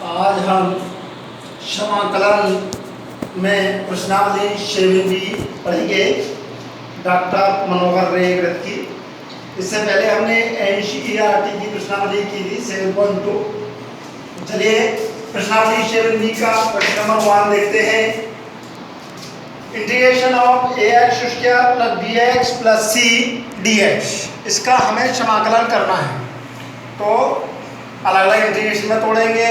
आज हम समाकलन में प्रश्नावली 7B पढ़ेंगे डॉक्टर मनोहर रे ग्रंथ की। इससे पहले हमने NCERT की प्रश्नावली की थी 7.2। चलिए प्रश्नावली 7B का प्रश्न नंबर 1 देखते हैं। Integration of ax square plus bx plus c dx, इसका हमें समाकलन करना है। तो अलग अलग इंटीग्रेशन में तोड़ेंगे।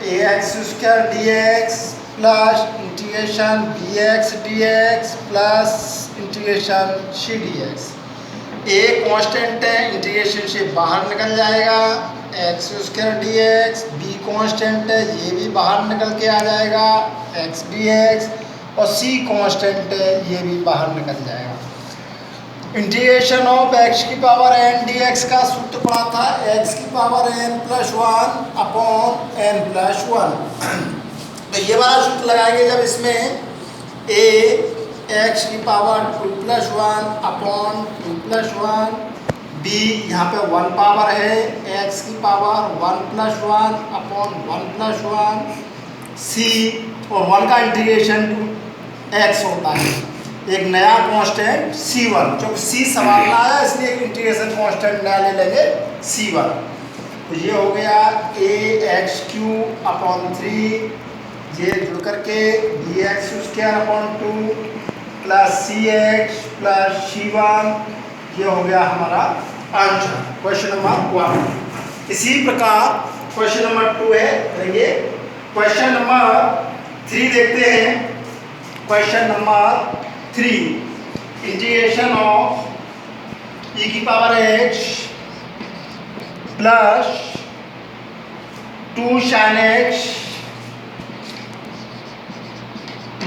ax square dx plus integration bx dx plus integration c dx। a constant है, इंटीग्रेशन से बाहर निकल जाएगा। x square dx, b constant है, ये भी बाहर निकल के आ जाएगा x dx, और c कांस्टेंट है, ये भी बाहर निकल जाएगा। इंटीग्रेशन ऑफ x की पावर n dx का सूत्र पढ़ा था, x की power n plus 1 upon n plus 1। तो ये वाला सूत्र लगाएंगे जब इसमें a x की power 2 plus 1 upon 2 plus 1, b यहाँ पे 1 पावर है, x की power 1 plus 1 upon 1 plus 1, c और 1 का इंटीग्रेशन टू x होता है, एक नया कांस्टेंट c1, जो c सवाल में आया इसलिए इंटीग्रेशन कांस्टेंट नया ले लेंगे c1। तो ये हो गया ax³ अपॉन 3, ये जुड़ करके bx square upon 2 plus cx plus c1, ये हो गया हमारा आंसर, क्वेश्चन नंबर 1। इसी प्रकार क्वेश्चन नंबर 2 है, देखिए क्वेश्चन नंबर 3 देखते हैं। Question number 3, integration of e की power h plus 2 sin x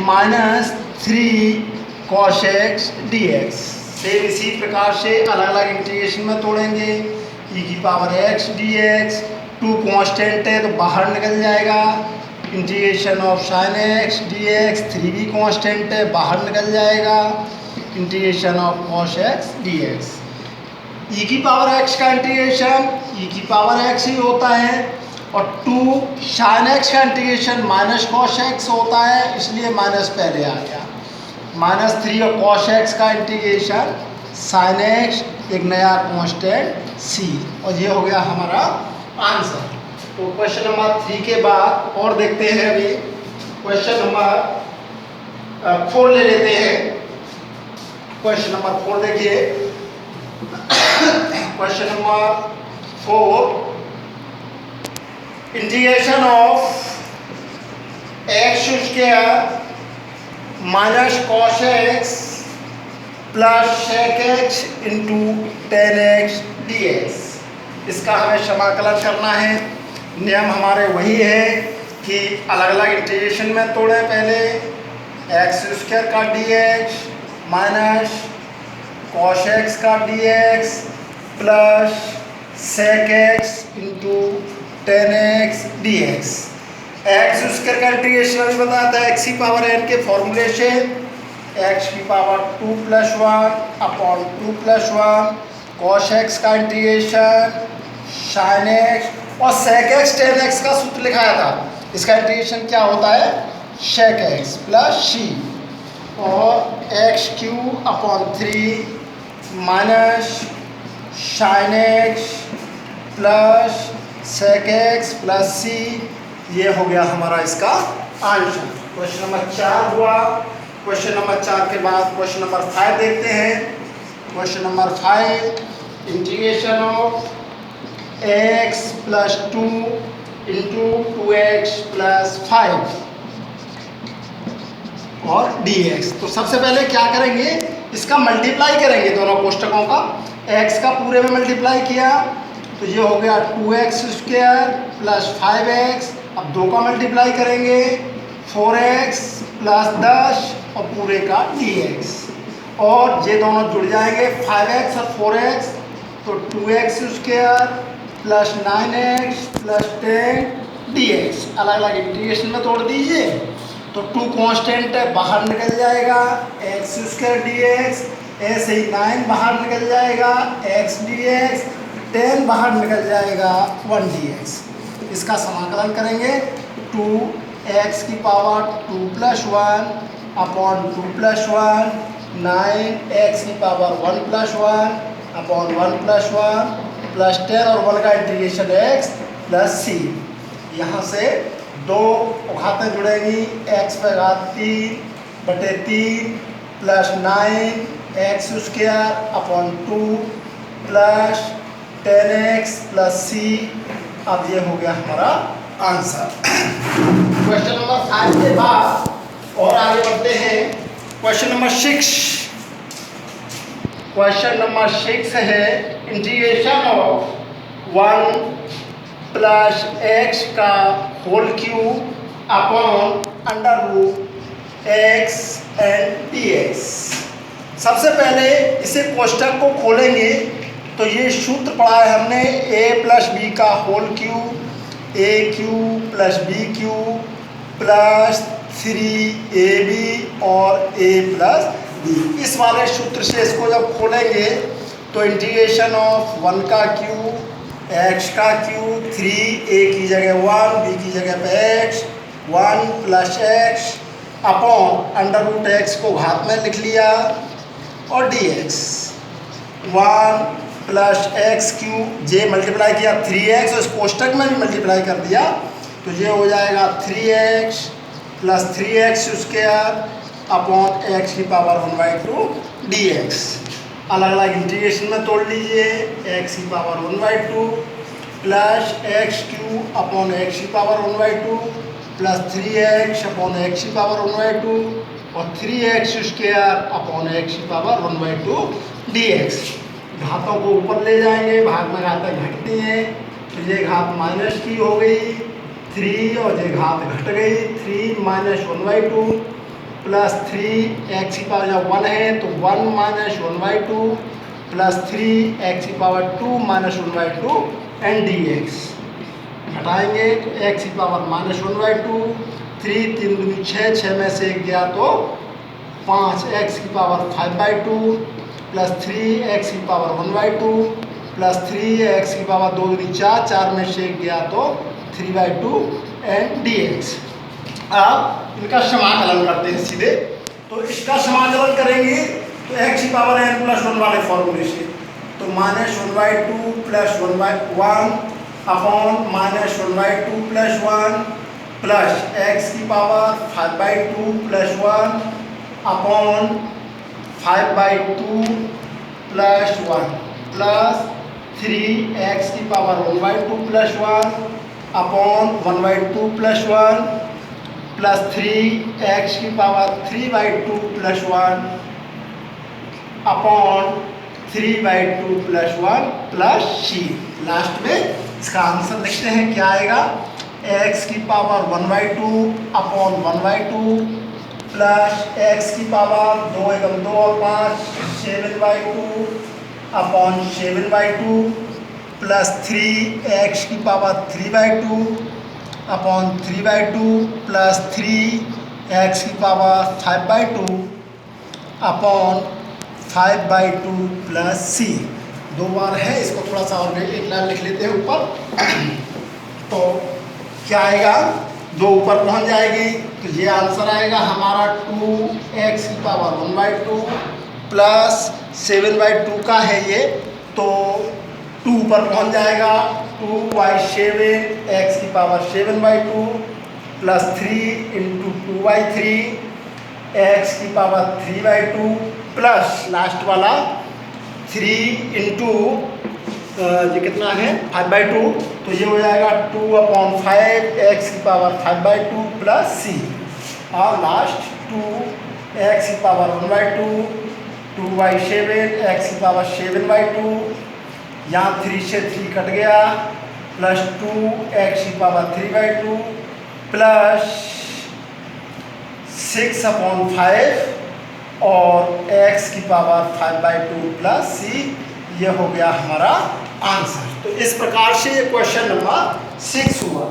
minus 3 cos x dx। Same इसी प्रकार से अलग अलग इंटीग्रेशन में तोड़ेंगे। e की पावर x dx, 2 कांस्टेंट है तो बाहर निकल जाएगा। Integration of sin x dx, 3 भी कांस्टेंट है, बाहर निकल जाएगा। Integration of cos x dx। e की पावर x का इंटीग्रेशन e की पावर x ही होता है, और 2 sin x का इंटीग्रेशन माइनस cos x होता है, इसलिए माइनस पहले आ गया। माइनस 3 और cos x का इंटीग्रेशन sin x, एक नया कांस्टेंट c, और ये हो गया हमारा आंसर। तो क्वेश्चन नंबर 3 के बाद और देखते हैं, अभी क्वेश्चन नंबर 4 ले लेते हैं। क्वेश्चन नंबर 4 देखिए। Question number 4, integration of x square minus cos x plus sec x into tan x dx, इसका हमें समाकलन करना है। नियम हमारे वही है कि अलग अलग इंटीग्रेशन में तोड़ें। पहले x स्क्वायर का dx माइनस cos x का dx plus sec x into tan x dx। x square का इंटीग्रेशन अभी बताया था x की पावर n के फॉर्मूले से, x की power 2 plus 1 upon 2 plus 1, cos x का इंटीग्रेशन sin x, और sec x tan x का सूत्र लिखाया था, इसका इंटीग्रेशन क्या होता है sec x प्लस c, और x³ upon 3 minus sin x plus sec x plus c, ये हो गया हमारा इसका आंसर। क्वेश्चन नंबर 4 हुआ। क्वेश्चन नंबर 4 के बाद क्वेश्चन नंबर 5 देखते हैं। Question number 5, integration of x plus 2 into 2x plus 5 और dx। तो सबसे पहले क्या करेंगे, इसका मल्टीप्लाई करेंगे दोनों कोष्टकों का। x का पूरे में मल्टीप्लाई किया तो ये हो गया 2x स्क्वायर प्लस 5x, अब 2 का मल्टीप्लाई करेंगे 4x प्लस 10 और पूरे का dx, और ये दोनों जुड़ जाएंगे 5x और 4x, तो 2x square plus 9x plus 10 dx। अलग अलग इंटीग्रेशन में तोड़ दीजिए तो 2 कांस्टेंट है, बाहर निकल जाएगा x स्क्वायर dx, ऐसे ही 9 बाहर निकल जाएगा x dx, 10 बाहर निकल जाएगा 1 dx। इसका समाकलन करेंगे 2x की पावर 2 + 1 अपॉन 2 + 1 9x की पावर 1 + 1 अपॉन 1 + 1 प्लस 10 और 1 का इंटीग्रेशन x प्लस c। यहाँ से दो घातें जुड़ेंगी, x पे घात 3/3 plus 9x² upon 2 plus 10x plus c। अब ये हो गया हमारा आंसर। क्वेश्चन नंबर 5 के बाद और आगे बढ़ते हैं। Question number 6। क्वेश्चन नंबर 6 है इंटीग्रेशन ऑफ 1 प्लस x का whole cube upon √x and dx। सबसे पहले इसे कोष्टक को खोलेंगे तो ये सूत्र पढ़ा है हमने a + b का whole cube a³ + b³ plus 3ab और a + b। इस वाले सूत्र से इसको जब खोलेंगे तो इंटीग्रेशन ऑफ 1 का क्यूब x का क्यूब 3a की जगह 1 b की जगह पे x 1 + x अपॉन √x को घात में लिख लिया और dx 1 + x³ जे मल्टीप्लाई किया 3x और इस कोष्टक में भी मल्टीप्लाई कर दिया तो ये हो जाएगा 3x + 3x² अपॉन x की पावर 1/2 dx। अलग अलग इंटीग्रेशन में तोड़ लीजिए, x की power 1/2 plus x³ upon x की power 1/2 plus 3x upon x की पावर 1/2 और 3x² अपॉन x की पावर 1/2 dx। घातों को ऊपर ले जाएंगे, भाग में घातें घटती हैं तो ये घात माइनस की हो गई 3 और ये घात घट गई 3 - 1/2 प्लस 3x की पावर जब 1 है तो 1 - 1/2 प्लस 3x की पावर 2 - 1/2 एंड dx। घटाएंगे तो x की पावर -1/2 3 3 दूनी 6 6 में से 1 गया तो 5x की पावर 5/2 प्लस 3x की पावर 1/2 प्लस 3x की पावर 2 दूनी 4 4 में से 1 गया तो 3/2 एंड dx। अब इनका समाकलन करते हैं सीधे। तो इसका समाकलन करेंगे तो x की पावर n + 1 वाले फॉर्मूले से तो -1/2 plus 1/1 upon -1/2 plus 1 plus x की power 5/2 plus 1 upon 5/2 plus 1 plus 3x की power 1/2 plus 1 upon 1/2 plus 1 plus 3x की power 3/2 plus 1 upon 3/2 plus 1 plus c। Last में इसका आंसर लिखते हैं क्या आएगा x की पावर 1/2 अपॉन 1/2 प्लस x की पावर 2 × 2 और 5 7/2 अपॉन 7/2 प्लस 3x की पावर 3/2 अपॉन 3/2 प्लस 3x की पावर 5/2 अपॉन 5/2 प्लस c। 2 बार है, इसको थोड़ा सा और एक लाइन लिख लेते हैं ऊपर। तो क्या आएगा 2 ऊपर पहुंच जाएगी तो ये आंसर आएगा हमारा 2x की पावर 1/2 प्लस 7/2 का है ये तो 2 ऊपर पहुंच जाएगा 2/7 x की पावर 7/2 प्लस 3 × 2/3 x की पावर 3/2 प्लस लास्ट वाला 3 × ये कितना है 5/2 तो ये हो जाएगा 2/5 x की पावर 5/2 प्लस c और लास्ट 2x की पावर 1/2 2/7 x की पावर 7/2 यहाँ 3 से 3 कट गया प्लस 2x की पावर 3/2 प्लस 6/5 और x की पावर 5/2 प्लस c। ये हो गया हमारा आंसर। तो इस प्रकार से ये क्वेश्चन नंबर 6 हुआ।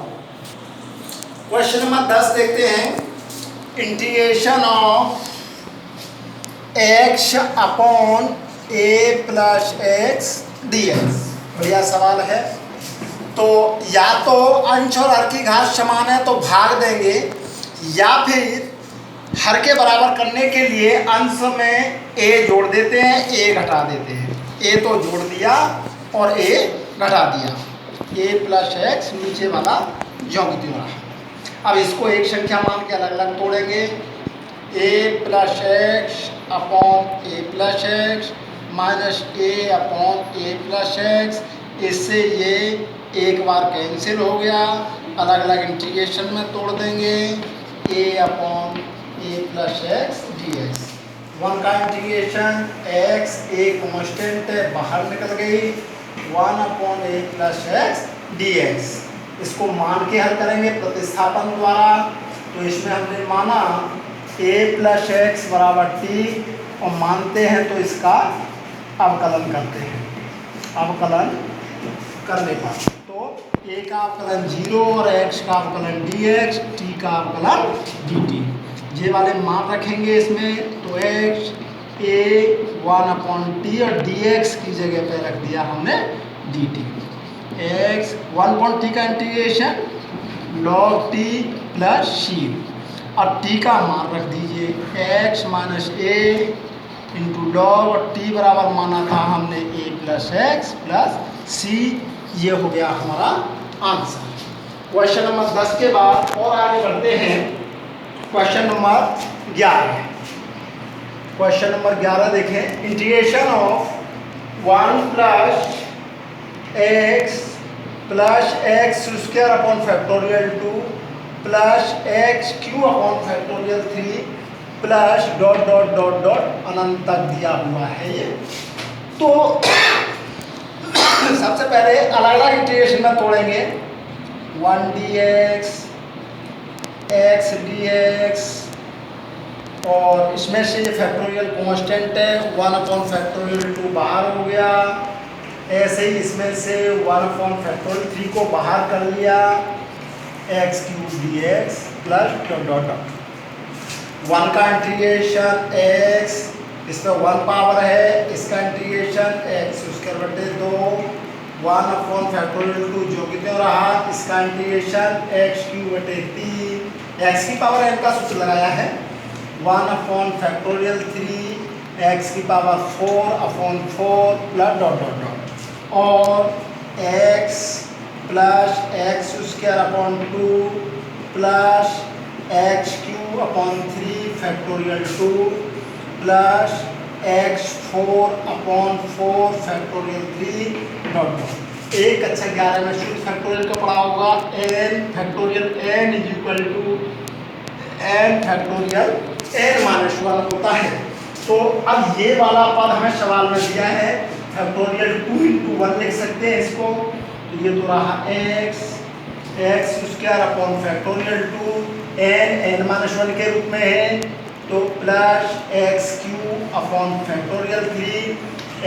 क्वेश्चन नंबर 10 देखते हैं। Integration of x upon a plus x dx। बढ़िया सवाल है। तो या तो अंश और हर की घात समान है तो भाग देंगे, या फिर हर के बराबर करने के लिए अंश में a जोड़ देते हैं, a घटा देते हैं। a तो जोड़ दिया और a घटा दिया, a प्लस एक्स नीचे वाला ज्यों की त्यों रहा। अब इसको एक संख्या मान के अलग अलग तोड़ेंगे, a plus x upon a plus x minus a upon a plus x. इससे ये एक बार कैंसिल हो गया, अलग अलग इंटीग्रेशन में तोड़ देंगे, a upon a plus x D x. One का इंटीग्रेशन x एक कांस्टेंट है बाहर निकल गई, 1 upon a plus x D x. इसको मान के हल करेंगे प्रतिस्थापन द्वारा। तो इसमें हमने माना a प्लस एक्स बराबर t और मानते हैं तो इसका अवकलन करते हैं। अवकलन करने पर तो a का अवकलन 0 और x का अवकलन dx, t का अवकलन dt। ये वाले मान रखेंगे इसमें, तो x a 1 अपॉन टी और dx की जगह पे रख दिया हमने dt। x 1 अपॉन टी का integration log t plus c, अब t का मान रख दीजिए x minus a into log, और t बराबर माना था हमने a plus x plus c। ये हो गया हमारा आंसर। क्वेश्चन नंबर 10 के बाद और आगे बढ़ते हैं क्वेश्चन नंबर 11। क्वेश्चन नंबर 11 देखें, integration of 1 plus X square upon factorial 2 plus X cube upon factorial 3 plus dot dot dot dot अनंत तक दिया हुआ है ये। तो सबसे पहले अलग अलग इंटीग्रेशन में तोड़ेंगे, 1 dx x dx, और इसमें से ये फैक्टोरियल कांस्टेंट है 1 अपॉन फैक्टोरियल 2 बाहर हो गया। ऐसे ही इसमें से 1 अपॉन फैक्टोरियल 3 को बाहर कर लिया, x cube dx plus dot dot dot 1 का इंटीग्रेशन x, इसमें 1 पावर है, इसका इंटीग्रेशन x स्क्वायर बटे 2, 1 अपॉन फैक्टोरियल 2 जो कि क्यों रहा, इसका इंटीग्रेशन x क्यूब बटे 3, x की पावर n का सूत्र लगाया है, 1 अपॉन फैक्टोरियल 3 x की power 4 upon 4 plus dot dot dot, और x plus X square upon 2 plus x cube upon 3 factorial 2 plus x 4 upon 4 factorial 3 dot dot. एक अच्छा 11 में शुद्ध फैक्टोरियल का पढ़ा होगा, n factorial n is equal to n factorial n minus 1 होता है। तो अब ये वाला पद हमें सवाल में दिया है, फैक्टोरियल 2 इंटू 1 लिख सकते हैं इसको। तो ये तो रहा x square upon factorial 2 n minus 1 के रूप में है, तो plus x cube upon factorial 3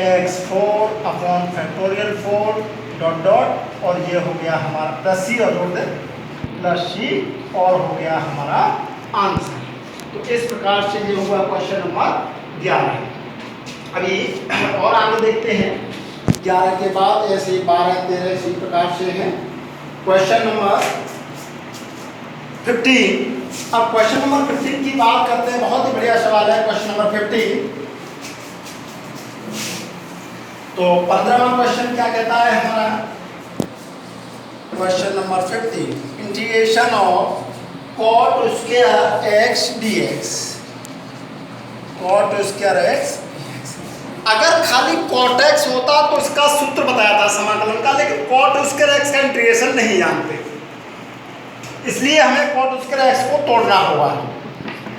x 4 upon factorial 4 dot dot, और ये हो गया हमारा प्लस सी और जोड़ दे प्लस सी, और हो गया हमारा आंसर। तो इस प्रकार से ये होगा क्वेश्चन नंबर 11। अभी और आगे देखते हैं, 11 के बाद ऐसे 12 13 इसी प्रकार से है। Question number 15। अब क्वेश्चन नंबर 15 की बात करते हैं, बहुत ही बढ़िया सवाल है क्वेश्चन नंबर 15। तो 15वां क्वेश्चन क्या कहता है हमारा, question number 15, integration of cot square x dx, cot square x। अगर खाली cot x होता तो इसका सूत्र बताया था समाकलन का, लेकिन cot स्क्वायर x का इंटीग्रेशन नहीं जानते, इसलिए हमें cot स्क्वायर x को तोड़ना होगा।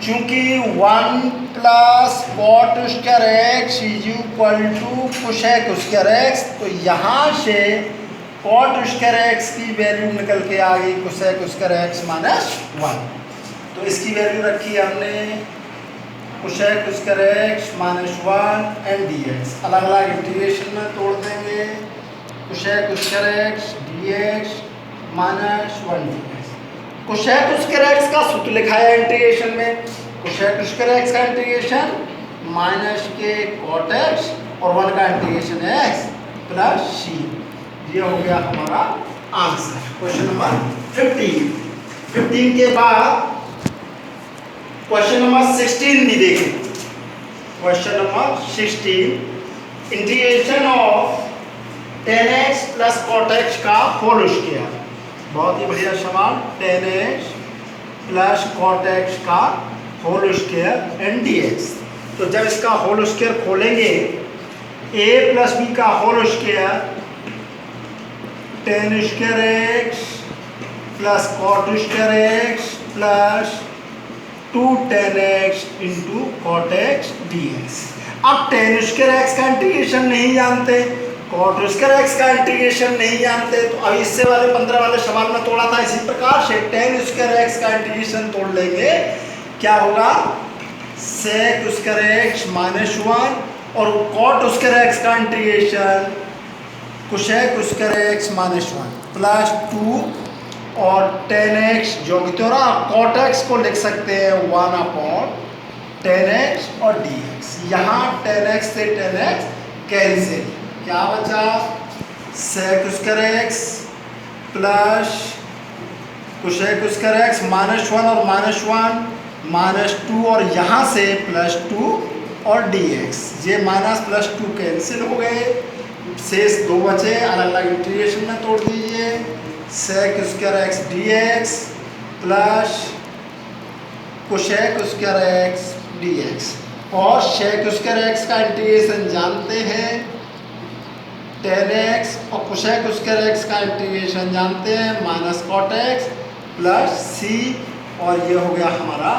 क्योंकि 1 plus cot square x is equal to cosec square x, तो यहाँ से cot स्क्वायर x की वैल्यू निकल के आ गई cosec स्क्वायर x माइनस 1। तो इसकी वैल्यू रखी हमने cosec square x minus 1 and dx। अलग अलग इंटीग्रेशन में तोड़ देंगे, cosec square x dx minus 1 dx। cosec square x का सूत्र लिखा है इंटीग्रेशन में, cosec स्क्वायर x का इंटीग्रेशन माइनस के cot x और 1 का इंटीग्रेशन x प्लस c। ये हो गया हमारा आंसर। क्वेश्चन नंबर 15 के बाद क्वेश्चन नंबर 16 भी देखें। Question number 16, integration of 10x plus cot x का होल स्क्वायर। बहुत ही बढ़िया सवाल। 10x प्लस cot x का होल स्क्वायर एंड dx। तो जब इसका होल स्क्वायर खोलेंगे, a प्लस बी का whole square 10 square x plus cot square x plus 2 10x into cot x dx। अब 10 स्क्वायर x का इंटीग्रेशन नहीं जानते, cot स्क्वायर x का इंटीग्रेशन नहीं जानते, तो अब इससे वाले 15 वाले सवाल में तोड़ा था। इसी प्रकार से 10 स्क्वायर x का इंटीग्रेशन तोड़ लेंगे, क्या होगा sec स्क्वायर x माइनस 1 और cot स्क्वायर x का integration cosec square x minus 1 plus 2 और 10x जो कि तो रहा cot x को लिख सकते हैं 1/10x और dx। यहाँ 10x से 10x कैंसिल, क्या बचा sec square x plus cosec square x minus 1 और माइनस 1 माइनस 2 और यहाँ से प्लस 2 और dx। ये माइनस प्लस 2 कैंसिल हो गए, शेष 2 बचे, अलग अलग इंटीग्रेशन में तोड़ दीजिए। sec square x dx plus cosec square x dx। और sec स्क्वायर x का इंटीग्रेशन जानते हैं 10x और cosec स्क्वायर x का इंटीग्रेशन जानते हैं minus cot x plus c, और ये हो गया हमारा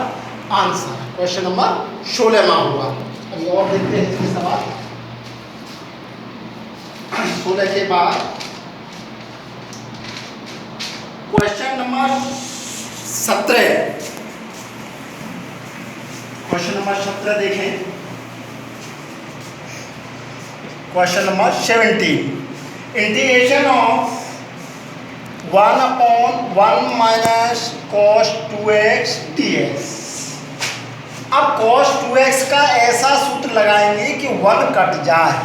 आंसर। क्वेश्चन नंबर 16वां हुआ। अभी और देखते हैं इसके सवाल। 16 के बाद क्वेश्चन नंबर 17। क्वेश्चन नंबर 17 देखें। Question number 17, integration of 1/1 minus cos 2x dx। अब cos 2x का ऐसा सूत्र लगाएंगे कि 1 कट जाए।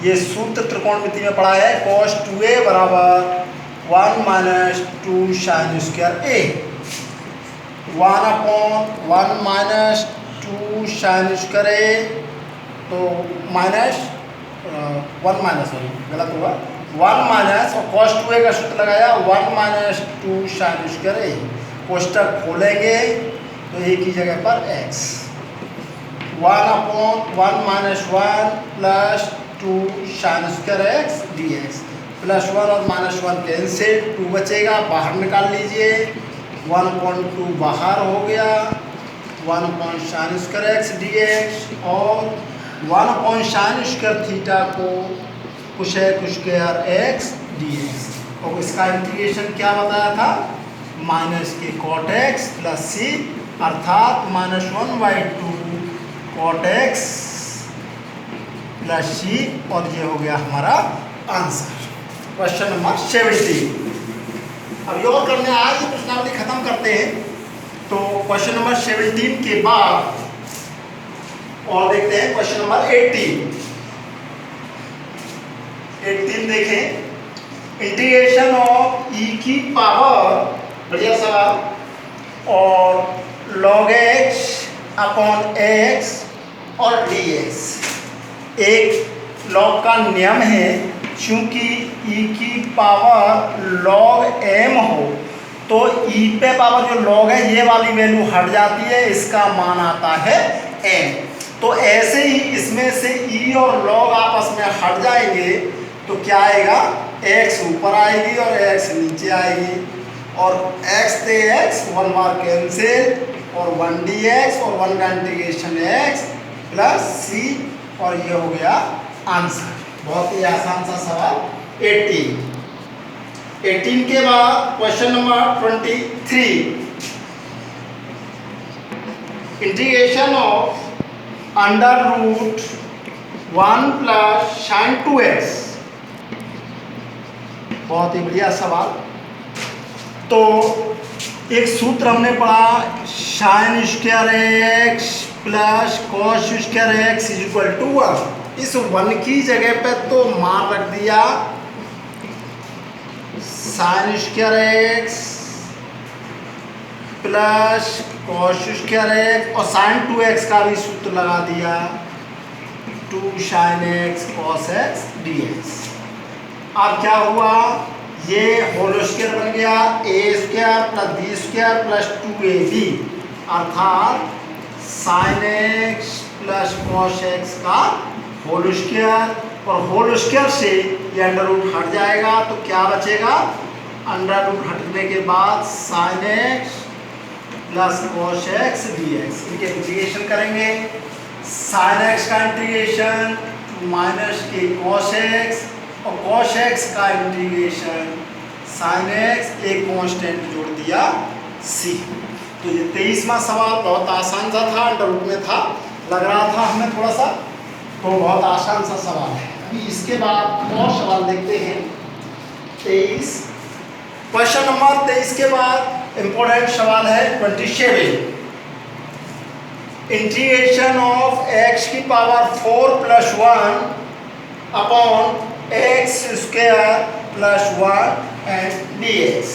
ये सूत्र त्रिकोणमिति में पढ़ा है, cos 2a बराबर 1 minus 2 sin square a। 1/1 minus 2 sin square a, तो माइनस 1 माइनस गलत हुआ, 1 माइनस और cos 2a का सूत्र लगाया 1 माइनस 2 sin स्क्वायर a। कोष्टक खोलेंगे तो a की जगह पर x, 1/1 minus 1 plus 2 sin square x dx। Plus 1 और माइनस 1 कैंसिल, 2 बचेगा, बाहर निकाल लीजिए। 1/2 बाहर हो गया, 1 sin स्क्वायर x dx और 1 sin स्क्वायर थीटा को cosec स्क्वायर x dx। और इसका इंटीग्रेशन क्या बताया था, माइनस के cot x प्लस c, अर्थात -1/2 cot x प्लस c, और ये हो गया हमारा आंसर। Question number 17। अब ये और करने आज प्रश्नावली खत्म करते हैं। तो क्वेश्चन नंबर 17 के बाद और देखते हैं क्वेश्चन नंबर 18 देखें। इंटीग्रेशन ऑफ e की पावर, बढ़िया सवाल, और log x अपॉन x और dx। एक log का नियम है, चूंकि e की पावर log m हो तो e पे पावर जो log है ये वाली वैल्यू हट जाती है, इसका मान आता है m। तो ऐसे ही इसमें से e और log आपस में हट जाएंगे तो क्या आएगा, x ऊपर आएगी और x नीचे आएगी, और x से x 1 बार कैंसिल, और 1 dx और 1 का इंटीग्रेशन x प्लस c, और ये हो गया आंसर। बहुत ही आसान सा सवाल। 18 के बाद question number 23, integration of √1 plus sin 2x। बहुत ही बढ़िया सवाल। तो एक सूत्र हमने पढ़ा, sin square x plus cos square x is equal to 1। इस 1 की जगह पे तो मान रख दिया sine square x plus cos square x, और साइन 2x का भी सूत्र लगा दिया, 2 sin x cos x dx। अब क्या हुआ, ये होल स्क्वायर बन गया, a square plus b square plus 2ab, अर्थात sin x plus cos x का होल स्क्वायर, और होल स्क्वायर से ये अंडर रूट हट जाएगा तो क्या बचेगा, अंडर रूट हटने के बाद sin x plus cos x dx। इनके इंटीग्रेशन करेंगे, sin x का इंटीग्रेशन माइनस के cos x, और cos x का इंटीग्रेशन sin x, एक कांस्टेंट जोड़ दिया c। तो ये 23वां सवाल बहुत आसान सा था, अंडर रूट में था, लग रहा था हमें थोड़ा सा, तो बहुत आसान सा सवाल है। अभी इसके बाद और सवाल देखते हैं 23। क्वेश्चन नंबर 23 के बाद इंपॉर्टेंट सवाल है 27। इंटीग्रेशन ऑफ x की power 4 plus 1 upon x square plus 1 and dx।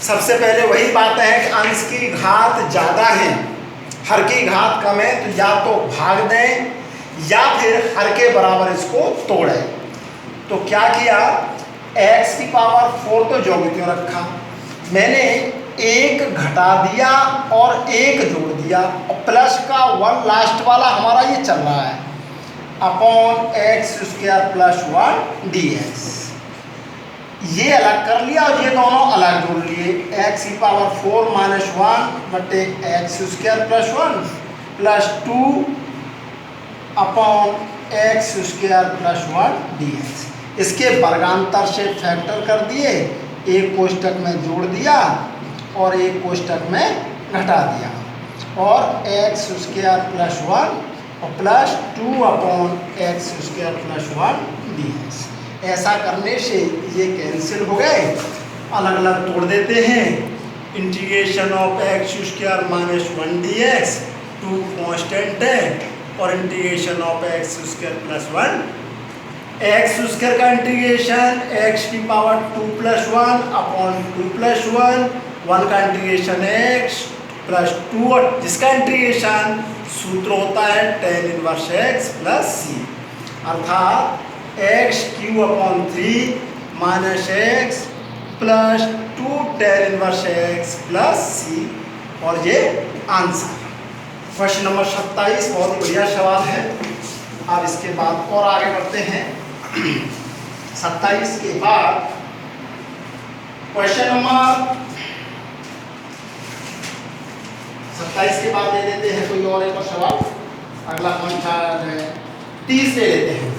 सबसे पहले वही बात है कि अंश की घात ज़्यादा है, हर की घात कम है, तो या तो भाग दें या फिर हर के बराबर इसको तोड़ें। तो क्या किया, x की पावर 4 तो जो भी क्यों रखा, मैंने एक घटा दिया और एक जोड़ दिया, और प्लस का 1 लास्ट वाला हमारा ये चल रहा है, upon x square plus 1 dx। ये अलग कर लिया और ये दोनों अलग जोड़ लिए, x की पावर 4 माइनस 1 बटे x square plus 1 plus 2 upon x square plus 1 dx। इसके वर्गांतर से फैक्टर कर दिए, एक कोष्टक में जोड़ दिया और एक कोष्टक में घटा दिया, और एक्स स्क्वायर प्लस 1 और plus 2 upon x square plus 1 dx। ऐसा करने से ये कैंसिल हो गए, अलग अलग तोड़ देते हैं। Integration of x square minus 1 dx 2 constant है, और integration of x square plus 1, x square का इंटीग्रेशन एक्स की पावर 2 प्लस 1 अपॉन 2 प्लस 1 का इंटीग्रेशन एक्स प्लस 2, और जिसका इंटीग्रेशन सूत्र होता है tan inverse X plus C, अर्थात X cube upon 3 minus X plus 2 tan inverse X plus C, और ये आंसर। क्वेश्चन नंबर 27 बहुत ही बढ़िया सवाल है। अब इसके बाद और आगे बढ़ते हैं। 27 के बाद क्वेश्चन नंबर 27 के बाद ले लेते हैं कोई और एक और सवाल, अगला कौन सा है, 30 ले लेते हैं।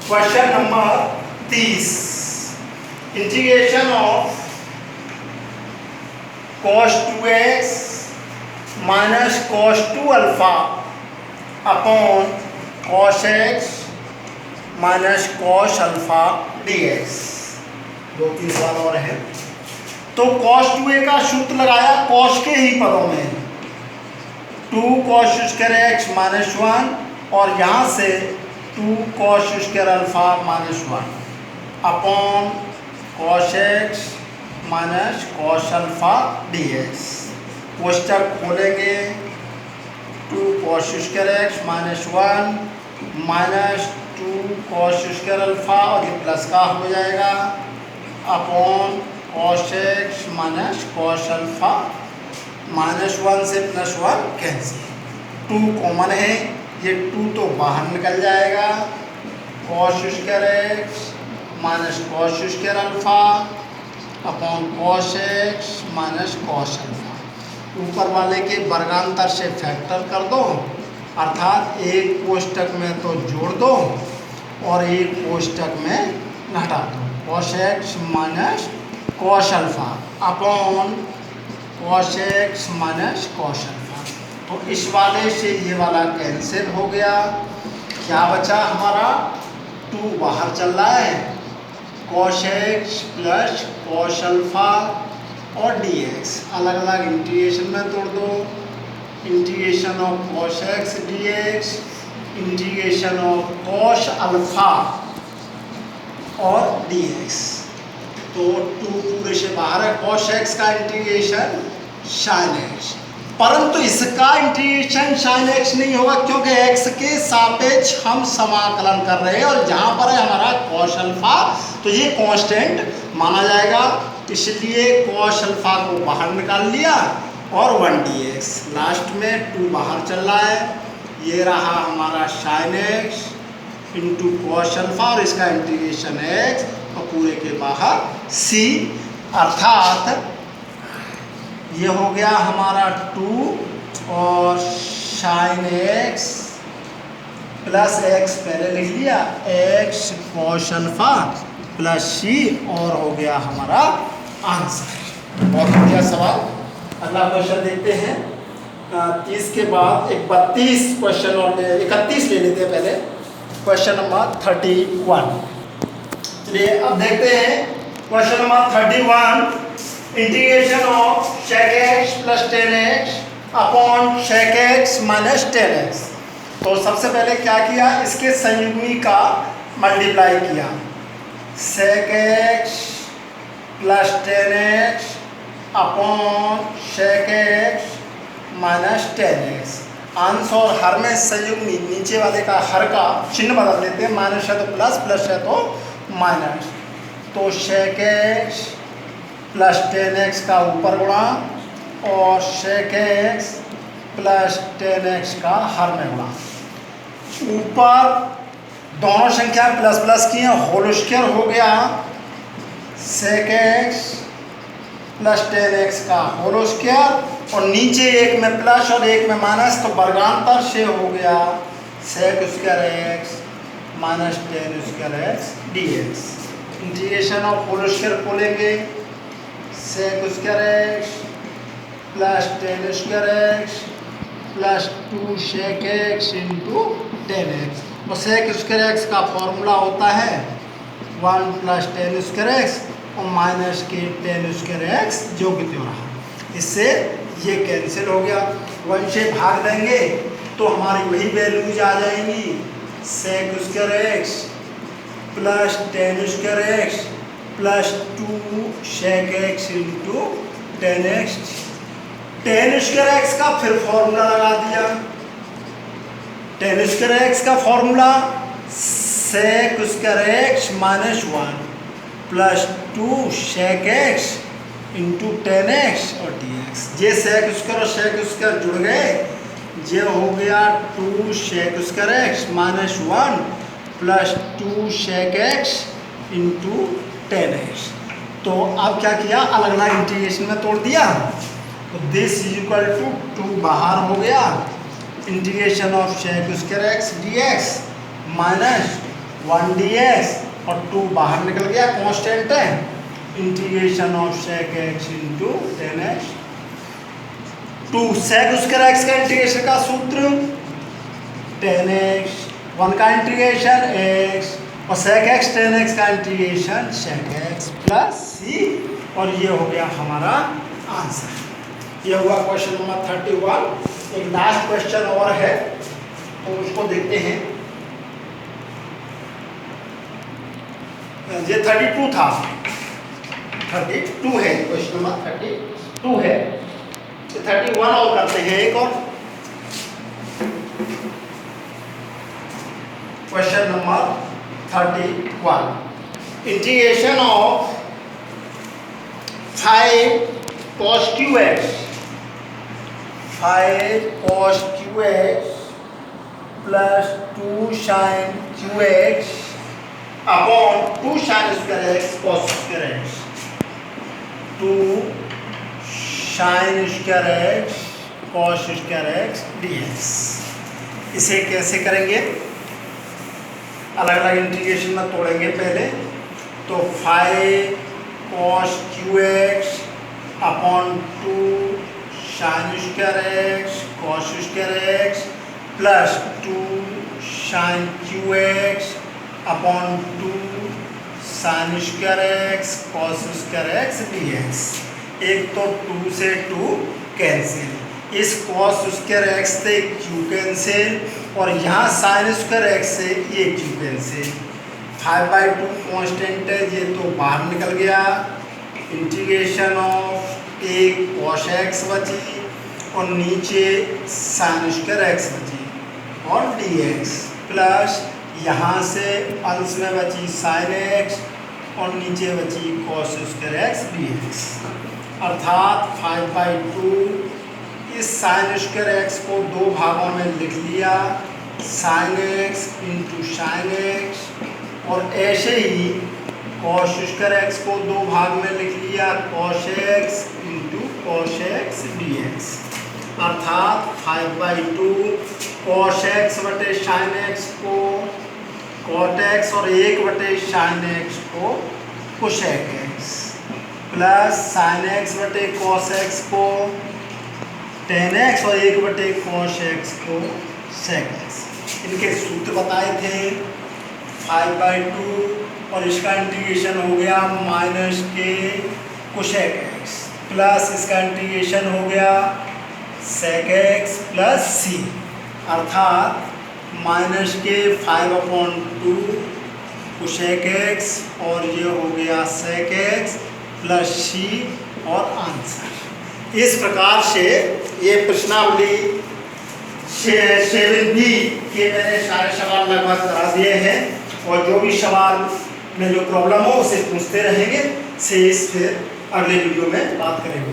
Question number 30, integration of cos 2x minus cos 2 alpha upon cos x minus cos alpha dx। 2-3 सवाल और है। तो cos 2a का सूत्र लगाया cos के ही पदों में, 2 cos स्क्वायर x माइनस 1, और यहाँ से 2 cos square alpha minus 1 upon cos x minus cos alpha dx। कोष्टक खोलेंगे, 2 cos square x minus 1 minus 2 cos square alpha, और ये प्लस का हो जाएगा, upon cos x minus cos alpha, minus 1 से प्लस 1 कैंसिल, 2 कॉमन है, ये 2 तो बाहर निकल जाएगा, cos square x minus cos square alpha upon cos x minus cos alpha. ऊपर वाले के वर्गांतर से फैक्टर कर दो, अर्थात एक कोष्टक में तो जोड़ दो और एक कोष्टक में घटा दो, cos x minus cos alpha upon cos x minus cos alpha. तो इस वाले से ये वाला कैंसिल हो गया, क्या बचा हमारा, 2 बाहर चल रहा है, cos x plus cos alpha और dx, अलग अलग इंटीग्रेशन में तोड़ दो, integration of cos x dx, integration of cos alpha और dx। तो 2 पूरे से बाहर है। cos x का इंटीग्रेशन sin x, परंतु इसका इंटीग्रेशन sin x नहीं होगा क्योंकि x के सापेक्ष हम समाकलन कर रहे हैं और जहां पर है हमारा cos अल्फा, तो ये कांस्टेंट माना जाएगा, इसलिए cos अल्फा को बाहर निकाल लिया और 1dx, लास्ट में 2 बाहर चल रहा है, ये रहा हमारा sin x into cos alpha और इसका इंटीग्रेशन x और पूरे के बाहर c, अर्थात ये हो गया हमारा 2 और sin x प्लस x पहले लिख लिया, x cos alpha plus c, और हो गया हमारा आंसर। बहुत बढ़िया सवाल। अगला क्वेश्चन देखते हैं। 30 के बाद एक 32 क्वेश्चन और 31 ले लेते हैं पहले। Question number 31। चलिए अब देखते हैं question number 31। Integration of sec x plus 10x upon sec x minus 10x। तो सबसे पहले क्या किया, इसके संयुग्मी का मल्टीप्लाई किया, sec x plus 10x upon sec x minus 10x। अंश और हर में संयुग्मी, नीचे वाले का हर का चिन्ह बदल देते हैं, माइनस है तो प्लस, प्लस है तो माइनस, तो sec x प्लस 10x का ऊपर गुणा और sec x प्लस 10x का हर में गुणा। ऊपर दोनों संख्या प्लस प्लस की हैं, होल स्क्वायर हो गया sec x प्लस 10x का होल स्क्वायर और नीचे एक में प्लस और एक में माइनस, तो वर्गांतर से हो गया sec square x minus 10 square x dx। Integration of whole square खोलेंगे, sec square x plus 10 square x plus 2 sec x into 10x, और sec स्क्वायर x का फॉर्मूला होता है 1 प्लस 10 स्क्वायर x और माइनस के 10 स्क्वायर x जो कि हो रहा, इससे ये कैंसिल हो गया। 1 से भाग देंगे तो हमारी वही वैल्यूज आ जाएंगी, sec square x plus 10 square x plus 2 sec x into 10x। 10 square x का फिर फॉर्मूला लगा दिया, 10 स्क्वायर x का formula sec square x minus 1 plus 2 sec x into 10x और dx। ये sec स्क्वायर और sec स्क्वायर जुड़ गए, ये हो गया 2 sec square x minus 1 plus 2 sec x into 10x। तो अब क्या किया, अलग अलग इंटीग्रेशन में तोड़ दिया, तो दिस इज इक्वल टू 2 बाहर हो गया, integration of sec square x dx minus 1 dx और 2 बाहर निकल गया, कांस्टेंट है, integration of sec x into 10x। 2 sec square x का इंटीग्रेशन का सूत्र 10x, 1 का इंटीग्रेशन x और sec x 10x का integration sec x plus c, और ये हो गया हमारा आंसर। ये हुआ क्वेश्चन नंबर 31। एक लास्ट क्वेश्चन और है तो उसको देखते हैं। ये 32 था, 32 है, क्वेश्चन नंबर 32 है, 31 और करते हैं एक और। Question number 31। Integration of 5 cos qx, 5 cos qx plus 2 sin qx upon 2 sin square x cos square x, 2 sin square x cos square x dx। इसे कैसे करेंगे, अलग अलग इंटीग्रेशन में तोड़ेंगे पहले, तो 5 cos qx upon 2 sin square x cos square x plus 2 sin qx upon 2 sin square x cos square x dx। एक तो 2 से 2 कैंसिल, इस cos स्क्वायर x से q कैंसिल और यहाँ sin स्क्वायर x से ये q कैंसिल, 5/2 कांस्टेंट है, ये तो बाहर निकल गया। इंटीग्रेशन ऑफ एक cos x बची और नीचे sin स्क्वायर x बची और dx प्लस यहाँ से अंश में बची sin x और नीचे बची cos स्क्वायर x dx। अर्थात 5/2 इस sin स्क्वायर x को दो भागों में लिख लिया, sin x into sin x, और ऐसे ही cos स्क्वायर x को दो भाग में लिख लिया, cos x into cos x dx। अर्थात 5/2 cos x बटे sin x को cot x और 1/sin x को cosec x plus sin x बटे cos x को tan x और 1/cos x को sec x। इनके सूत्र बताए थे 5/2 और इसका इंटीग्रेशन हो गया माइनस के cosec x प्लस इसका इंटीग्रेशन हो गया sec x प्लस c। अर्थात माइनस के 5/2 cosec x और ये हो गया sec x प्लस c और आंसर। इस प्रकार से ये प्रश्नावली 7B के मैंने सारे सवाल लगभग करा दिए हैं, और जो भी सवाल में जो प्रॉब्लम हो उसे पूछते रहेंगे। शेष फिर अगले वीडियो में बात करेंगे।